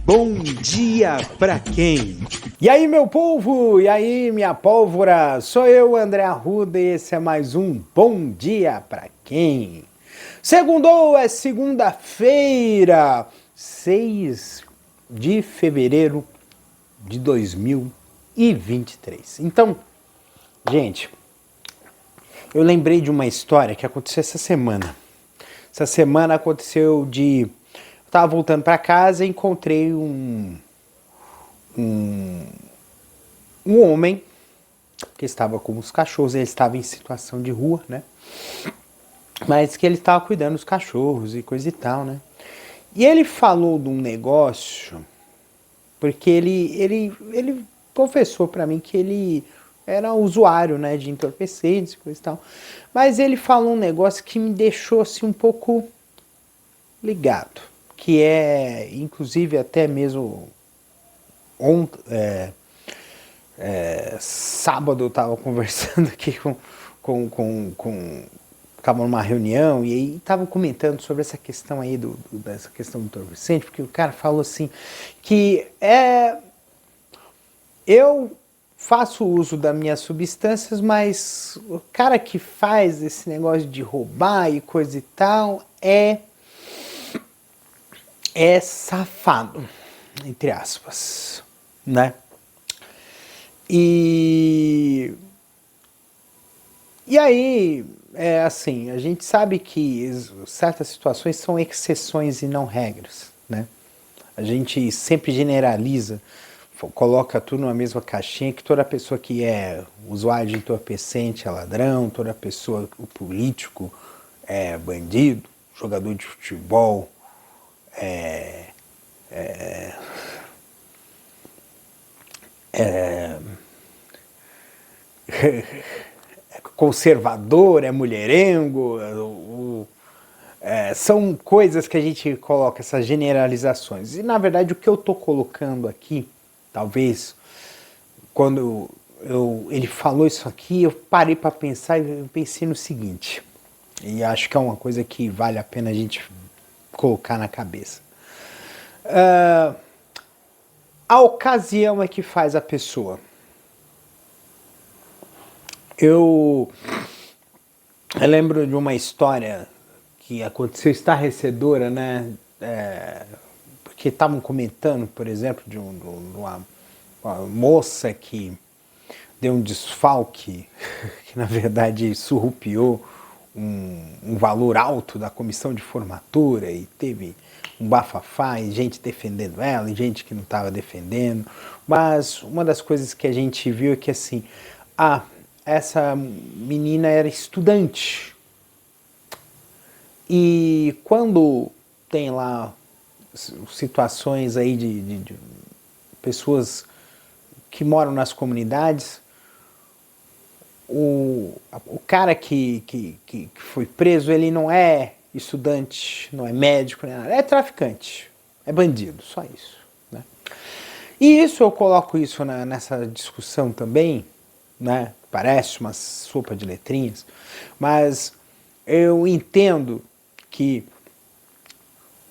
Bom dia pra quem? E aí, meu povo? E aí, minha pólvora? Sou eu, André Arruda, e esse é mais um Bom Dia Pra Quem? Segundou, é segunda-feira, 6 de fevereiro de 2023. Então, gente, eu lembrei de uma história que aconteceu essa semana. Essa semana aconteceu de... Eu tava voltando pra casa e encontrei um homem que estava com os cachorros, ele estava em situação de rua, né? Mas que ele estava cuidando dos cachorros e coisa e tal, né? E ele falou de um negócio, porque ele confessou pra mim que ele era usuário, né, de entorpecentes e coisa e tal. Mas ele falou um negócio que me deixou assim um pouco ligado, que é, inclusive até mesmo ontem, sábado eu tava conversando aqui tava numa reunião e aí tava comentando sobre essa questão aí dessa questão do entorpecente, porque o cara falou assim que eu faço uso das minhas substâncias, mas o cara que faz esse negócio de roubar e coisa e tal é safado, entre aspas, né? E aí, assim, a gente sabe que certas situações são exceções e não regras, né? A gente sempre generaliza, coloca tudo numa mesma caixinha, que toda pessoa que é usuário de entorpecente é ladrão, toda pessoa, o político é bandido, jogador de futebol conservador, é mulherengo, são coisas que a gente coloca, essas generalizações. E na verdade o que eu estou colocando aqui, talvez, quando ele falou isso aqui, eu parei para pensar e eu pensei no seguinte, e acho que é uma coisa que vale a pena a gente colocar na cabeça. A ocasião é que faz a pessoa. Eu lembro de uma história que aconteceu estarrecedora, né? Porque estavam comentando, por exemplo, de uma moça que deu um desfalque, que na verdade surrupiou um valor alto da comissão de formatura e teve um bafafá e gente defendendo ela e gente que não estava defendendo. Mas uma das coisas que a gente viu é que assim, essa menina era estudante. E quando tem lá situações aí de pessoas que moram nas comunidades, o cara que foi preso, ele não é estudante, não é médico, nem nada, é traficante, é bandido, só isso, né? E isso eu coloco isso nessa discussão também, né? Parece uma sopa de letrinhas, mas eu entendo que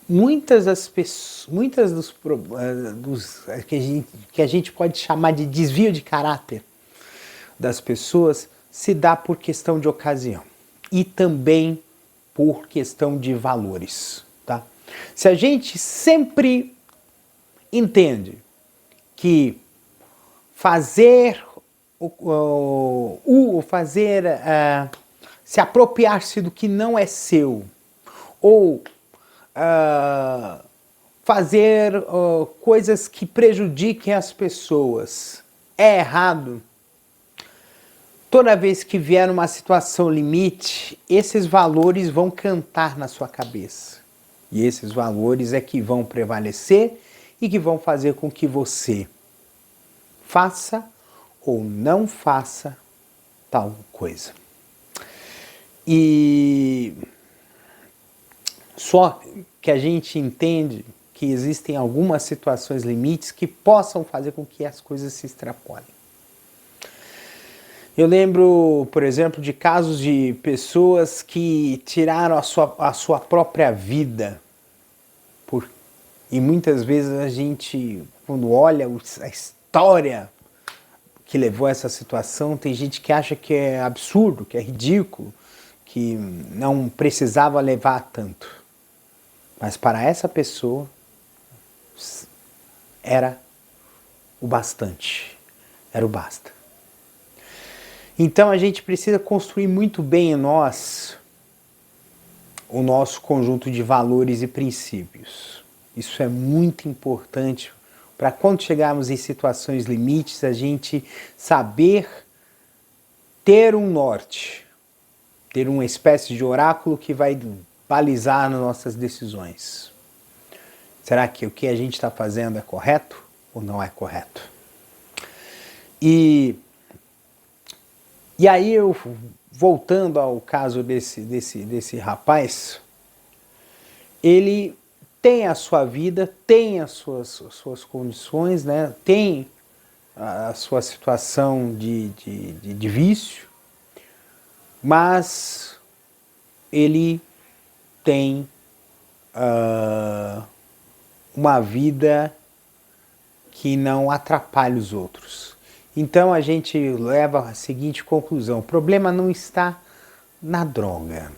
muitas das pessoas, dos que a gente pode chamar de desvio de caráter das pessoas se dá por questão de ocasião e também por questão de valores, tá? Se a gente sempre entende que fazer se apropriar-se do que não é seu ou fazer coisas que prejudiquem as pessoas é errado, toda vez que vier uma situação limite, esses valores vão cantar na sua cabeça. E esses valores é que vão prevalecer e que vão fazer com que você faça ou não faça tal coisa. E só que a gente entende que existem algumas situações limites que possam fazer com que as coisas se extrapolem. Eu lembro, por exemplo, de casos de pessoas que tiraram a sua própria vida por E muitas vezes a gente, quando olha a história que levou a essa situação, tem gente que acha que é absurdo, que é ridículo, que não precisava levar tanto. Mas para essa pessoa era o bastante, era o basta. Então a gente precisa construir muito bem em nós o nosso conjunto de valores e princípios. Isso é muito importante para quando chegarmos em situações limites, a gente saber ter um norte, ter uma espécie de oráculo que vai balizar nas nossas decisões. Será que o que a gente está fazendo é correto ou não é correto? E aí eu, voltando ao caso desse rapaz, ele tem a sua vida, tem as suas condições, né? Tem a sua situação de vício, mas ele tem uma vida que não atrapalha os outros. Então a gente leva a seguinte conclusão: o problema não está na droga.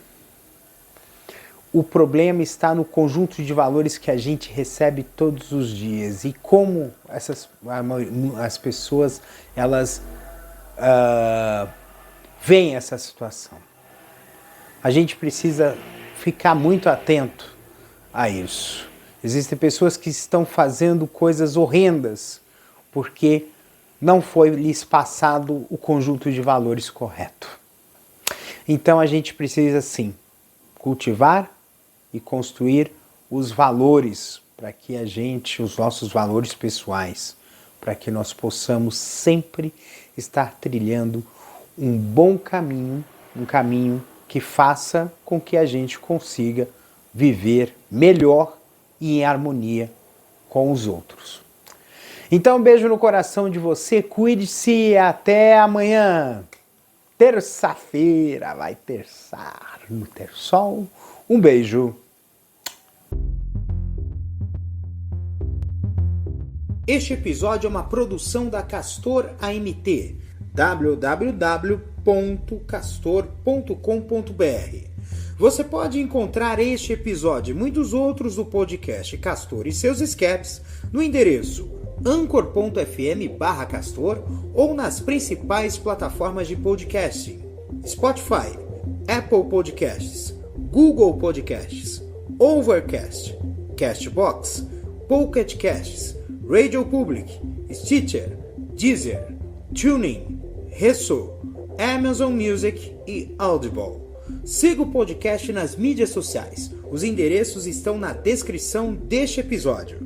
O problema está no conjunto de valores que a gente recebe todos os dias e como as pessoas elas veem essa situação. A gente precisa ficar muito atento a isso. Existem pessoas que estão fazendo coisas horrendas porque não foi lhes passado o conjunto de valores correto. Então a gente precisa sim cultivar e construir os valores para que os nossos valores pessoais, para que nós possamos sempre estar trilhando um bom caminho, um caminho que faça com que a gente consiga viver melhor e em harmonia com os outros. Então, um beijo no coração de você, cuide-se e até amanhã. Terça-feira vai terçar no Tersol. Um beijo. Este episódio é uma produção da Castor AMT, www.castor.com.br. Você pode encontrar este episódio e muitos outros do podcast Castor e seus escapes no endereço anchor.fm/castor ou nas principais plataformas de podcasting: Spotify, Apple Podcasts, Google Podcasts, Overcast, Castbox, Pocket Casts, Radio Public, Stitcher, Deezer, TuneIn, Resso, Amazon Music e Audible. Siga o podcast nas mídias sociais. Os endereços estão na descrição deste episódio.